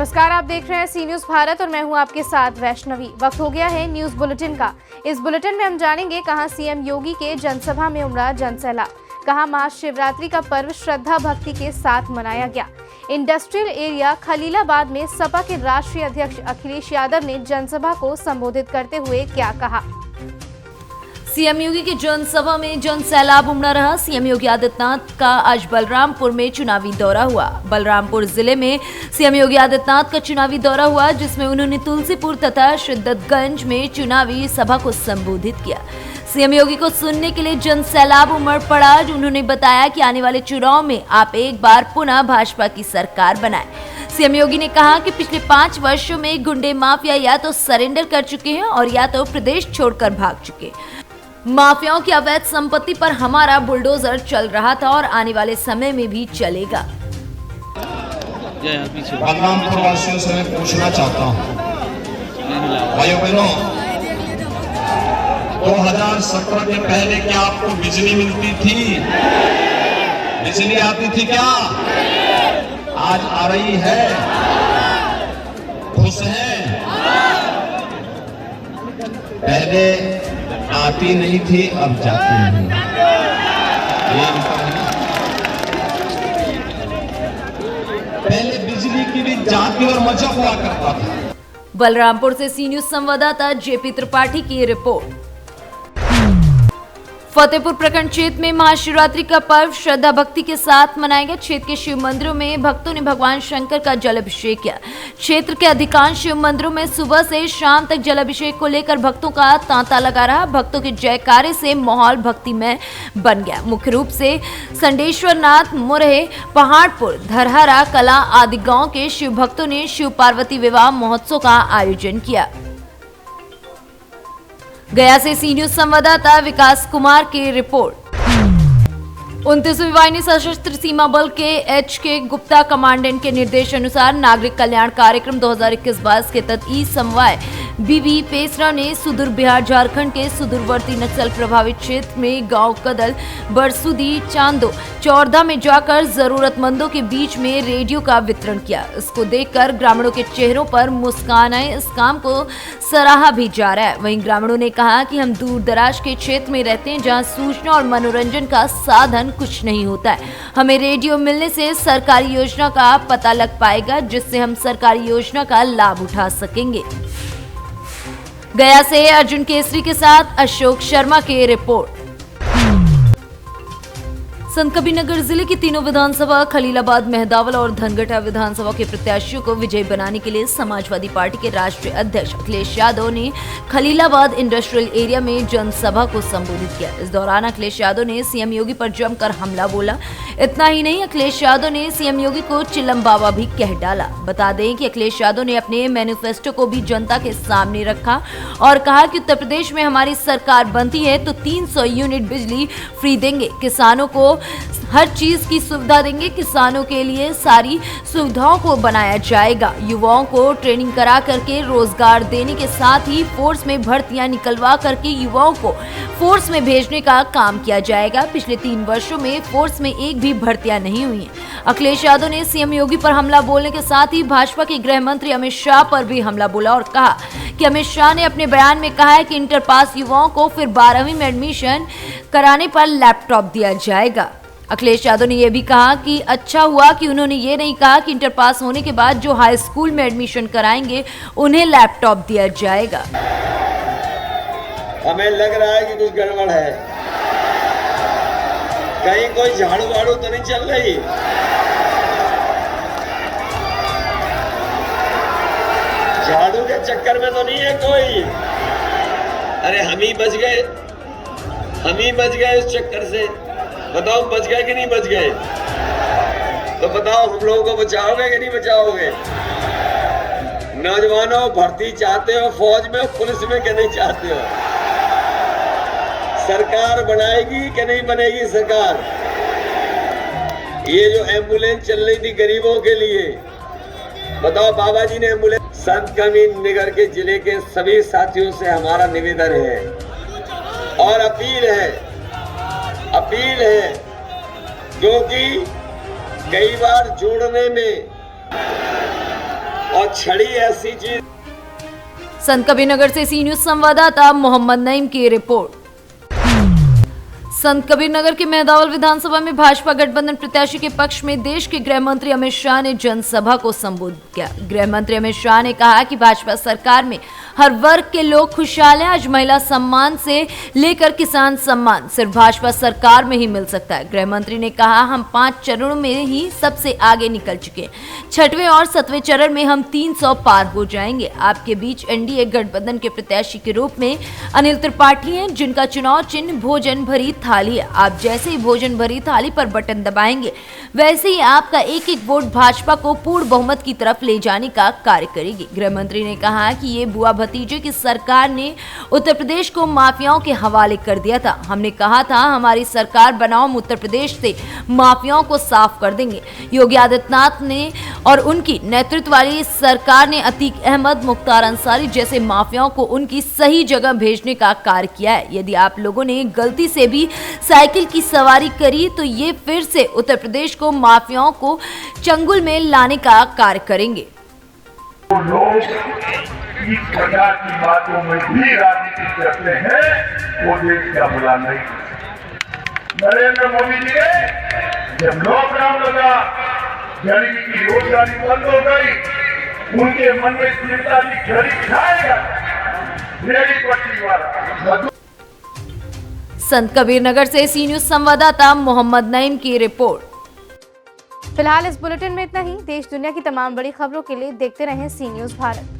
नमस्कार, आप देख रहे हैं सी न्यूज भारत और मैं हूं आपके साथ वैष्णवी। वक्त हो गया है न्यूज बुलेटिन का। इस बुलेटिन में हम जानेंगे कहां सीएम योगी के जनसभा में उमड़ा जनसैलाब, कहां महाशिवरात्रि का पर्व श्रद्धा भक्ति के साथ मनाया गया। इंडस्ट्रियल एरिया खलीलाबाद में सपा के राष्ट्रीय अध्यक्ष अखिलेश यादव ने जनसभा को संबोधित करते हुए क्या कहा। सीएम योगी की जनसभा में जनसैलाब उमड़ा रहा। सीएम योगी आदित्यनाथ का आज बलरामपुर में चुनावी दौरा हुआ। बलरामपुर जिले में सीएम योगी आदित्यनाथ का चुनावी दौरा हुआ, जिसमें उन्होंने तुलसीपुर तथा शिद्दतगंज में चुनावी सभा को संबोधित किया। सीएम योगी को सुनने के लिए जनसैलाब उमड़ पड़ा। उन्होंने बताया कि आने वाले चुनाव में आप एक बार पुनः भाजपा की सरकार बनाएं। सीएम योगी ने कहा कि पिछले 5 वर्षों में गुंडे माफिया या तो सरेंडर कर चुके हैं और या तो प्रदेश छोड़कर भाग चुके। माफियाओं की अवैध संपत्ति पर हमारा बुलडोजर चल रहा था और आने वाले समय में भी चलेगा। बलरामपुर वासियों से मैं पूछना चाहता हूँ, भाइयों बहनों, 2017 के पहले क्या आपको बिजली मिलती थी? बिजली आती थी क्या? आज आ रही है? खुश हैं? पहले आती नहीं थी, अब जाती नहीं। पहले बिजली की भी जाती और मजा हुआ करता था। बलरामपुर से सी न्यूज संवाददाता जेपी त्रिपाठी की रिपोर्ट। फतेहपुर प्रखंड क्षेत्र में महाशिवरात्रि का पर्व श्रद्धा भक्ति के साथ मनाया गया। क्षेत्र के शिव मंदिरों में भक्तों ने भगवान शंकर का जलाभिषेक किया। क्षेत्र के अधिकांश शिव मंदिरों में सुबह से शाम तक जलाभिषेक को लेकर भक्तों का तांता लगा रहा। भक्तों के जयकारे से माहौल भक्तिमय बन गया। मुख्य रूप से संडेश्वर नाथ, मुरहे, पहाड़पुर, धरहरा कला आदि गांव के शिव भक्तों ने शिव पार्वती विवाह महोत्सव का आयोजन किया। गया से सी न्यूज संवाददाता विकास कुमार की रिपोर्ट। 29वीं वाहिनी सशस्त्र सीमा बल के एच.के. गुप्ता कमांडेंट के निर्देश अनुसार नागरिक कल्याण कार्यक्रम 2021-22 के तहत ई समवाय बीबी पेसरा ने सुदूर बिहार झारखंड के सुदूरवर्ती नक्सल प्रभावित क्षेत्र में गांव कदल, बरसुदी, चांदो, चौरधा में जाकर जरूरतमंदों के बीच में रेडियो का वितरण किया। इसको देखकर ग्रामीणों के चेहरों पर मुस्कान आए। इस काम को सराहा भी जा रहा है। वहीं ग्रामीणों ने कहा कि हम दूर दराज के क्षेत्र में रहते हैं, जहां सूचना और मनोरंजन का साधन कुछ नहीं होता है। हमें रेडियो मिलने से सरकारी योजना का पता लग पाएगा, जिससे हम सरकारी योजना का लाभ उठा सकेंगे। गया से अर्जुन केसरी के साथ अशोक शर्मा की रिपोर्ट। संतकबीरनगर जिले की तीनों विधानसभा खलीलाबाद, मेहदावल और धनगटा विधानसभा के प्रत्याशियों को विजयी बनाने के लिए समाजवादी पार्टी के राष्ट्रीय अध्यक्ष अखिलेश यादव ने खलीलाबाद इंडस्ट्रियल एरिया में जनसभा को संबोधित किया। इस दौरान अखिलेश यादव ने सीएम योगी पर जमकर हमला बोला। इतना ही नहीं, अखिलेश यादव ने सीएम योगी को चिल्लम बाबा भी कह डाला। बता दें कि अखिलेश यादव ने अपने मैनिफेस्टो को भी जनता के सामने रखा और कहा कि उत्तर प्रदेश में हमारी सरकार बनती है तो 300 यूनिट बिजली फ्री देंगे, किसानों को हर चीज की सुविधा देंगे, किसानों के लिए सारी सुविधाओं को बनाया जाएगा, युवाओं को ट्रेनिंग करा करके रोजगार देने के साथ ही फोर्स में भर्तियां निकलवा करके युवाओं को फोर्स में भेजने का काम किया जाएगा। पिछले 3 वर्षों में फोर्स में एक भी भर्तियां नहीं हुई हैं। अखिलेश यादव ने सीएम योगी पर हमला बोलने के साथ ही भाजपा के गृह मंत्री अमित शाह पर भी हमला बोला और कहा कि अमित शाह ने अपने बयान में कहा है कि इंटर पास युवाओं को फिर 12वीं में एडमिशन कराने पर लैपटॉप दिया जाएगा। अखिलेश यादव ने यह भी कहा कि अच्छा हुआ कि उन्होंने ये नहीं कहा कि इंटर पास होने के बाद जो हाई स्कूल में एडमिशन कराएंगे उन्हें लैपटॉप दिया जाएगा। हमें लग रहा है कि कुछ गड़बड़ है, कहीं कोई झाड़ू वाड़ू तो नहीं चल रही। झाड़ू के चक्कर में तो नहीं है कोई? अरे हम ही बच गए, हम ही बच गए इस चक्कर से। बताओ बच गए कि नहीं बच गए? तो बताओ हम लोगों को बचाओगे कि नहीं बचाओगे? नौजवानों, भर्ती चाहते हो फौज में, पुलिस में कि नहीं चाहते हो? सरकार बनाएगी कि नहीं बनेगी सरकार? ये जो एम्बुलेंस चल रही थी गरीबों के लिए, बताओ बाबा जी ने एम्बुलेंस। संतकबीरनगर के जिले के सभी साथियों से हमारा निवेदन है और अपील है, क्योंकि कई बार जोड़ने में और छड़ी ऐसी चीज। संत कबीरनगर से सी न्यूज संवाददाता मोहम्मद नईम की रिपोर्ट। संत कबीरनगर के मेहदावल विधानसभा में भाजपा गठबंधन प्रत्याशी के पक्ष में देश के गृह मंत्री अमित शाह ने जनसभा को संबोधित किया। गृह मंत्री अमित शाह ने कहा कि भाजपा सरकार में हर वर्ग के लोग खुशहाल हैं। आज महिला सम्मान से लेकर किसान सम्मान सिर्फ भाजपा सरकार में ही मिल सकता है। गृह मंत्री ने कहा, हम 5 चरणों में ही सबसे आगे निकल चुके हैं। 6वें और 7वें चरण में हम 300 पार हो जाएंगे। आपके बीच एनडीए गठबंधन के प्रत्याशी के रूप में अनिल त्रिपाठी हैं, जिनका चुनाव चिन्ह भोजन भरी थाली है। आप जैसे ही भोजन भरी थाली पर बटन दबाएंगे, वैसे ही आपका एक एक वोट भाजपा को पूर्ण बहुमत की तरफ ले जाने का कार्य करेगी। गृह मंत्री ने कहा कि ये बुआ भतीजे की सरकार ने उत्तर प्रदेश को माफियाओं के हवाले कर दिया था। हमने कहा था हमारी सरकार बनाओ, हम उत्तर प्रदेश से माफियाओं को साफ कर देंगे। योगी आदित्यनाथ ने और उनकी नेतृत्व वाली सरकार ने अतीक अहमद, मुख्तार अंसारी जैसे माफियाओं को उनकी सही जगह भेजने का कार्य किया है। यदि आप लोगों ने गलती से भी साइकिल की सवारी करी तो ये फिर से उत्तर प्रदेश को माफियाओं को चंगुल में लाने का कार्य करेंगे। लोग इस प्रकार की बातों में भी राजनीति करते हैं, वो देश का भला नहीं। नरेंद्र मोदी जी ने जब लॉकडाउन लगा, गरीबी की रोजगारी बंद हो गई, उनके मन में चिंता की घड़ी खाएगा रेडी पट्टी वाला। संत कबीरनगर से सी न्यूज संवाददाता मोहम्मद नईम की रिपोर्ट। फिलहाल इस बुलेटिन में इतना ही। देश दुनिया की तमाम बड़ी खबरों के लिए देखते रहें सी न्यूज भारत।